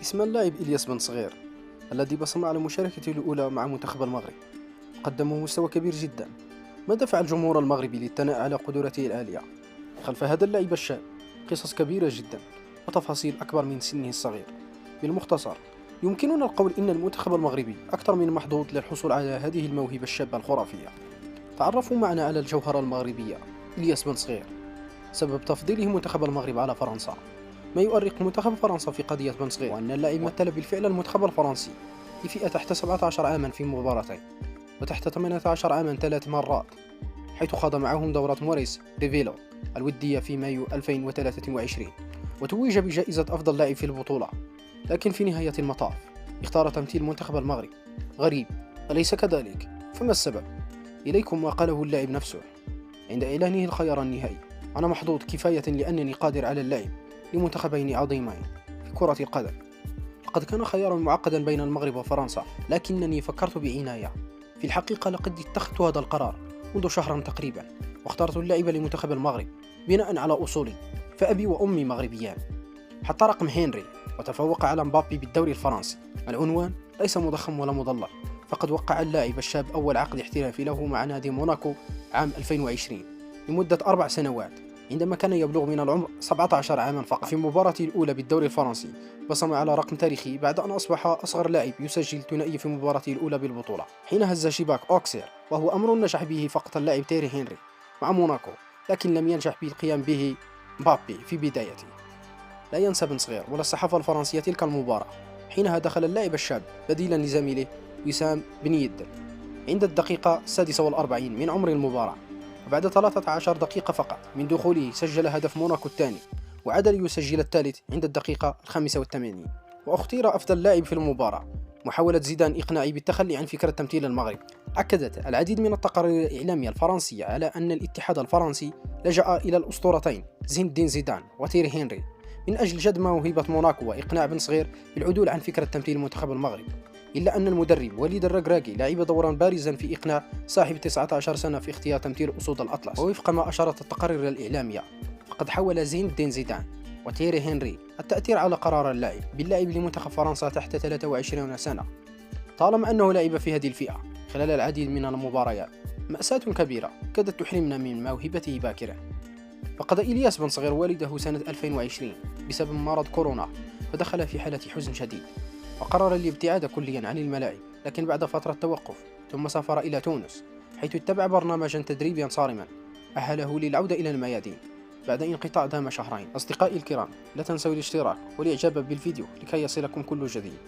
اسم اللاعب إلياس بن صغير الذي بصم على مشاركته الأولى مع منتخب المغرب، قدم مستوى كبير جدا. ما دفع الجمهور المغربي للثناء على قدراته العالية؟ خلف هذا اللاعب الشاب قصص كبيرة جدا وتفاصيل أكبر من سنه الصغير. بالمختصر، يمكننا القول إن المنتخب المغربي أكثر من محظوظ للحصول على هذه الموهبة الشابة الخرافية. تعرفوا معنا على الجوهرة المغربية إلياس بن صغير، سبب تفضيله منتخب المغرب على فرنسا، ما يؤرق منتخب فرنسا في قضية بن صغير، وأن اللاعب مثل بالفعل المنتخب الفرنسي لفئة تحت 17 عاما في مباراتين، وتحت 18 عاما 3 مرات، حيث خاض معهم دورة موريس ريفيلو الودية في مايو 2023، وتوج بجائزة أفضل لاعب في البطولة. لكن في نهاية المطاف اختار تمثيل منتخب المغرب. غريب، أليس كذلك؟ فما السبب؟ إليكم ما قاله اللاعب نفسه عند إعلانه الخيار النهائي: أنا محظوظ كفاية لأنني قادر على اللعب لمنتخبين عظيمين في كرة القدم. لقد كان خيارا معقدا بين المغرب وفرنسا، لكنني فكرت بعناية. في الحقيقة لقد اتخذت هذا القرار منذ شهر تقريبا، واخترت اللعب لمنتخب المغرب بناء على أصولي، فأبي وأمي مغربيان. حتى رقم هنري وتفوق على مبابي بالدوري الفرنسي. العنوان ليس مضخم ولا مضلل، فقد وقع اللاعب الشاب أول عقد احترافي له مع نادي موناكو عام 2020 لمدة 4 سنوات، عندما كان يبلغ من العمر 17 عاما فقط. في مباراته الأولى بالدوري الفرنسي بصم على رقم تاريخي بعد أن أصبح أصغر لاعب يسجل ثنائي في مباراته الأولى بالبطولة، حين هز شباك أوكسير، وهو أمر نجح به فقط اللاعب تيري هنري مع موناكو، لكن لم ينجح بالقيام به مبابي في بدايته. لا ينسى بن صغير ولا الصحافة الفرنسية تلك المباراة، حينها دخل اللاعب الشاب بديلا لزميله وسام بن يد عند الدقيقة 46 من عمر المباراة، وبعد 13 دقيقة فقط من دخوله سجل هدف موناكو الثاني، وعاد ليسجل الثالث عند الدقيقة 85. واختير أفضل لاعب في المباراة. محاولة زيدان إقناعه بالتخلي عن فكرة تمثيل المغرب. أكدت العديد من التقارير الإعلامية الفرنسية على أن الاتحاد الفرنسي لجأ إلى الأسطورتين زين الدين زيدان وتيري هنري من أجل جذب موهبة موناكو وإقناع بن صغير بالعدول عن فكرة تمثيل منتخب المغرب، إلا أن المدرب وليد الركراكي لعب دورا بارزا في إقناع صاحب 19 سنة في اختيار تمثيل أسود الأطلس. ووفق ما أشارت التقارير الإعلامية، فقد حاول زين الدين زيدان وتيري هنري التأثير على قرار اللاعب باللعب لمنتخب فرنسا تحت 23 سنة، طالما أنه لعب في هذه الفئة خلال العديد من المباريات. مأساة كبيرة كادت تحرمنا من موهبته باكرا. فقد إلياس بن صغير والده سنة 2020 بسبب مرض كورونا، فدخل في حالة حزن شديد، وقرر الابتعاد كليا عن الملاعب، لكن بعد فترة توقف ثم سافر إلى تونس، حيث اتبع برنامجا تدريبيا صارما أهله للعودة إلى الميادين بعد انقطاع دام شهرين. أصدقائي الكرام، لا تنسوا الاشتراك والإعجاب بالفيديو لكي يصلكم كل جديد.